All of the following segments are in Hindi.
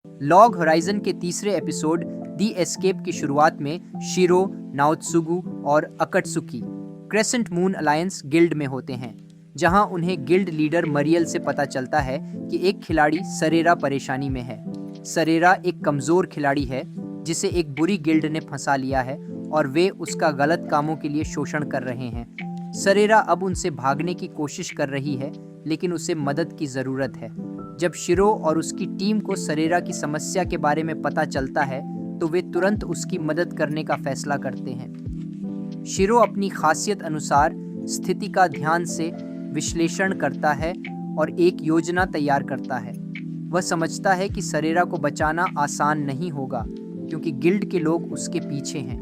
लॉग होराइजन के तीसरे एपिसोड दी एस्केप की शुरुआत में शिरो, नाओत्सुगु और अकट्सुकी क्रेसेंट मून अलायंस गिल्ड में होते हैं, जहां उन्हें गिल्ड लीडर मरियल से पता चलता है कि एक खिलाड़ी सरेरा परेशानी में है। सरेरा एक कमजोर खिलाड़ी है जिसे एक बुरी गिल्ड ने फंसा लिया है और वे उसका गलत कामों के लिए शोषण कर रहे हैं। सरेरा अब उनसे भागने की कोशिश कर रही है, लेकिन उसे मदद की जरूरत है। जब शिरो और उसकी टीम को सरेरा की समस्या के बारे में पता चलता है तो वे तुरंत उसकी मदद करने का फैसला करते हैं। शिरो अपनी खासियत अनुसार स्थिति का ध्यान से विश्लेषण करता है और एक योजना तैयार करता है। वह समझता है कि सरेरा को बचाना आसान नहीं होगा क्योंकि गिल्ड के लोग उसके पीछे हैं।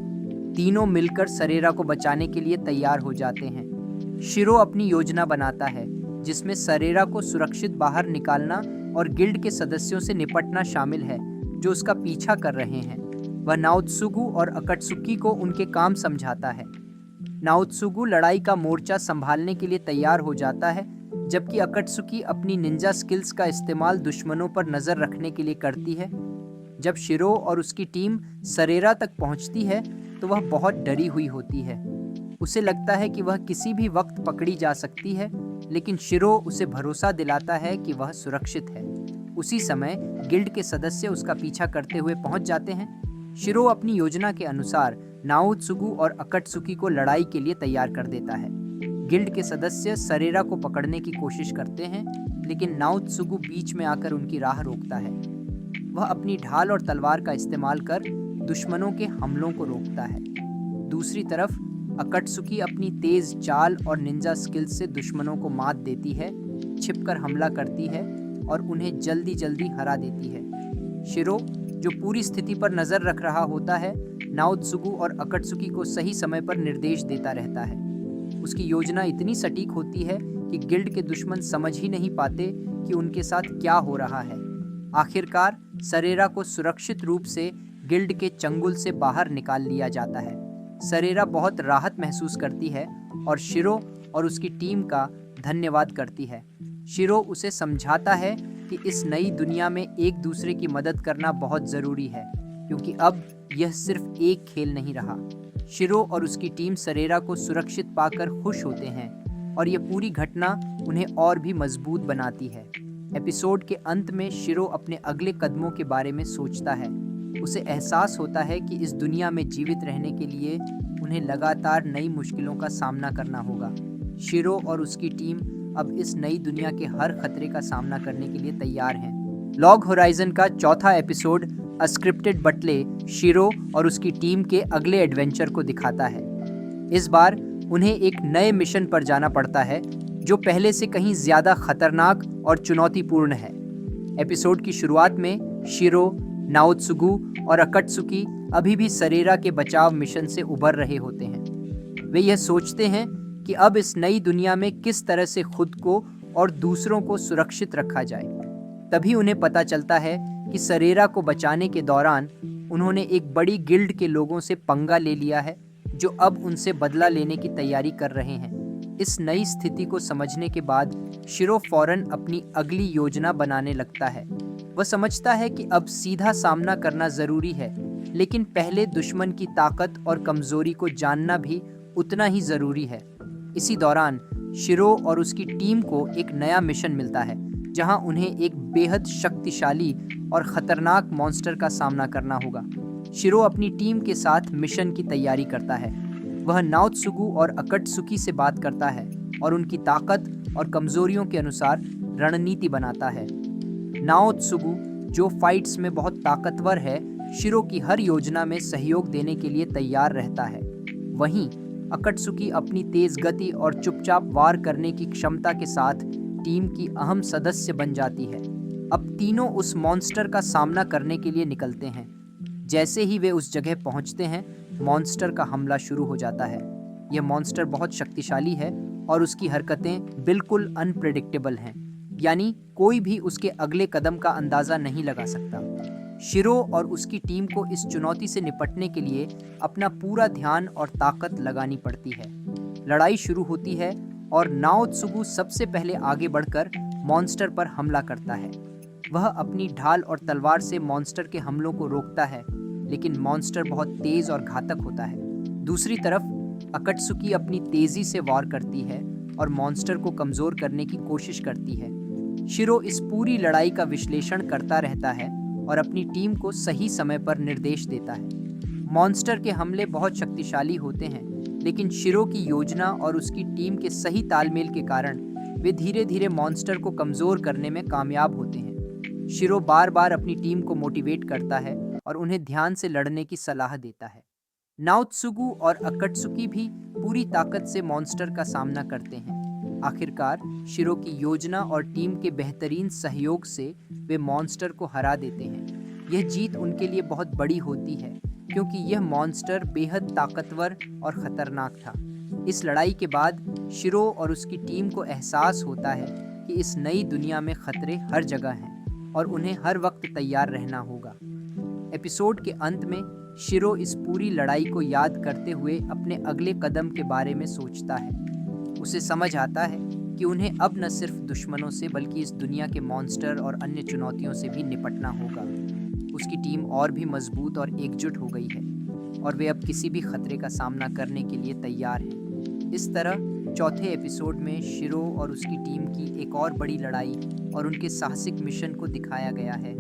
तीनों मिलकर सरेरा को बचाने के लिए तैयार हो जाते हैं। शिरो अपनी योजना बनाता है जिसमें सरेरा को सुरक्षित बाहर निकालना और गिल्ड के सदस्यों से निपटना शामिल है जो उसका पीछा कर रहे हैं। वह नाओत्सुगु और अकट्सुकी को उनके काम समझाता है। नाओत्सुगु लड़ाई का मोर्चा संभालने के लिए तैयार हो जाता है, जबकि अकट्सुकी अपनी निंजा स्किल्स का इस्तेमाल दुश्मनों पर नजर रखने के लिए करती है। जब शिरो और उसकी टीम सरेरा तक पहुंचती है तो वह बहुत डरी हुई होती है। उसे लगता है कि वह किसी भी वक्त पकड़ी जा सकती है, लेकिन शिरो उसे भरोसा दिलाता है कि वह सुरक्षित है। उसी समय गिल्ड के सदस्य उसका पीछा करते हुए पहुंच जाते हैं। शिरो अपनी योजना के अनुसार नाओत्सुगु और अकट्सुकी को लड़ाई के लिए तैयार कर देता है। गिल्ड के सदस्य सरेरा को पकड़ने की कोशिश करते हैं, लेकिन नाओत्सुगु बीच में आकर उनकी राह रोकता है। वह अपनी ढाल और तलवार का इस्तेमाल कर दुश्मनों के हमलों को रोकता है। दूसरी तरफ अकट्सुकी अपनी तेज चाल और निंजा स्किल्स से दुश्मनों को मात देती है, छिपकर हमला करती है और उन्हें जल्दी जल्दी हरा देती है। शिरो, जो पूरी स्थिति पर नजर रख रहा होता है, नाओत्सुगु और अकट्सुकी को सही समय पर निर्देश देता रहता है। उसकी योजना इतनी सटीक होती है कि गिल्ड के दुश्मन समझ ही नहीं पाते कि उनके साथ क्या हो रहा है। आखिरकार सरेरा को सुरक्षित रूप से गिल्ड के चंगुल से बाहर निकाल लिया जाता है। सरेरा बहुत राहत महसूस करती है और शिरो और उसकी टीम का धन्यवाद करती है। शिरो उसे समझाता है कि इस नई दुनिया में एक दूसरे की मदद करना बहुत ज़रूरी है, क्योंकि अब यह सिर्फ एक खेल नहीं रहा। शिरो और उसकी टीम सरेरा को सुरक्षित पाकर खुश होते हैं और यह पूरी घटना उन्हें और भी मजबूत बनाती है। एपिसोड के अंत में शिरो अपने अगले कदमों के बारे में सोचता है। उसे एहसास होता है कि इस दुनिया में जीवित रहने के लिए उन्हें लगातार नई मुश्किलों का सामना करना होगा। शिरो और उसकी टीम अब इस नई दुनिया के हर खतरे का सामना करने के लिए तैयार हैं। लॉग होराइजन का चौथा एपिसोड अस्क्रिप्टेड बटले शिरो और उसकी टीम के अगले एडवेंचर को दिखाता है। इस बार उन्हें एक नए मिशन पर जाना पड़ता है जो पहले से कहीं ज्यादा खतरनाक और चुनौतीपूर्ण है। एपिसोड की शुरुआत में शिरो, नाओत्सुगु और अकट्सुकी अभी भी सरेरा के बचाव मिशन से उबर रहे होते हैं। वे यह सोचते हैं कि अब इस नई दुनिया में किस तरह से खुद को और दूसरों को सुरक्षित रखा जाए। तभी उन्हें पता चलता है कि सरेरा को बचाने के दौरान उन्होंने एक बड़ी गिल्ड के लोगों से पंगा ले लिया है, जो अब उनसे बदला लेने की तैयारी कर रहे हैं। इस नई स्थिति को समझने के बाद शिरो फौरन अपनी अगली योजना बनाने लगता है। वह समझता है कि अब सीधा सामना करना जरूरी है, लेकिन पहले दुश्मन की ताकत और कमजोरी को जानना भी उतना ही जरूरी है। इसी दौरान शिरो और उसकी टीम को एक नया मिशन मिलता है, जहां उन्हें एक बेहद शक्तिशाली और खतरनाक मॉन्स्टर का सामना करना होगा। शिरो अपनी टीम के साथ मिशन की तैयारी करता है। वह नाओत्सुगु और अकट्सुकी से बात करता है और उनकी ताकत और कमजोरियों के अनुसार रणनीति बनाता है। नाओत्सुगु, जो फाइट्स में बहुत ताकतवर है, शिरो की हर योजना में सहयोग देने के लिए तैयार रहता है। वहीं अकट्सुकी अपनी तेज गति और चुपचाप वार करने की क्षमता के साथ टीम की अहम सदस्य बन जाती है। अब तीनों उस मॉन्स्टर का सामना करने के लिए निकलते हैं। जैसे ही वे उस जगह पहुंचते हैं, मॉन्स्टर का हमला शुरू हो जाता है। यह मॉन्स्टर बहुत शक्तिशाली है और उसकी हरकतें बिल्कुल अनप्रेडिक्टेबल हैं, यानी कोई भी उसके अगले कदम का अंदाजा नहीं लगा सकता। शिरो और उसकी टीम को इस चुनौती से निपटने के लिए अपना पूरा ध्यान और ताकत लगानी पड़ती है। लड़ाई शुरू होती है और नाओत्सुगु सबसे पहले आगे बढ़कर मॉन्स्टर पर हमला करता है। वह अपनी ढाल और तलवार से मॉन्स्टर के हमलों को रोकता है, लेकिन मॉन्स्टर बहुत तेज और घातक होता है। दूसरी तरफ अकत्सुकी अपनी तेजी से वार करती है और मॉन्स्टर को कमजोर करने की कोशिश करती है। शिरो इस पूरी लड़ाई का विश्लेषण करता रहता है और अपनी टीम को सही समय पर निर्देश देता है। मॉन्स्टर के हमले बहुत शक्तिशाली होते हैं, लेकिन शिरो की योजना और उसकी टीम के सही तालमेल के कारण वे धीरे धीरे मॉन्स्टर को कमजोर करने में कामयाब होते हैं। शिरो बार बार अपनी टीम को मोटिवेट करता है और उन्हें ध्यान से लड़ने की सलाह देता है। नाओत्सुगु और अकत्सुकी भी पूरी ताकत से मॉन्स्टर का सामना करते हैं। आखिरकार शिरो की योजना और टीम के बेहतरीन सहयोग से वे मॉन्स्टर को हरा देते हैं। यह जीत उनके लिए बहुत बड़ी होती है, क्योंकि यह मॉन्स्टर बेहद ताकतवर और खतरनाक था। इस लड़ाई के बाद शिरो और उसकी टीम को एहसास होता है कि इस नई दुनिया में खतरे हर जगह हैं और उन्हें हर वक्त तैयार रहना होगा। एपिसोड के अंत में शिरो इस पूरी लड़ाई को याद करते हुए अपने अगले कदम के बारे में सोचता है। उसे समझ आता है कि उन्हें अब न सिर्फ दुश्मनों से बल्कि इस दुनिया के मॉन्स्टर और अन्य चुनौतियों से भी निपटना होगा। उसकी टीम और भी मजबूत और एकजुट हो गई है और वे अब किसी भी खतरे का सामना करने के लिए तैयार हैं। इस तरह चौथे एपिसोड में शिरो और उसकी टीम की एक और बड़ी लड़ाई और उनके साहसिक मिशन को दिखाया गया है।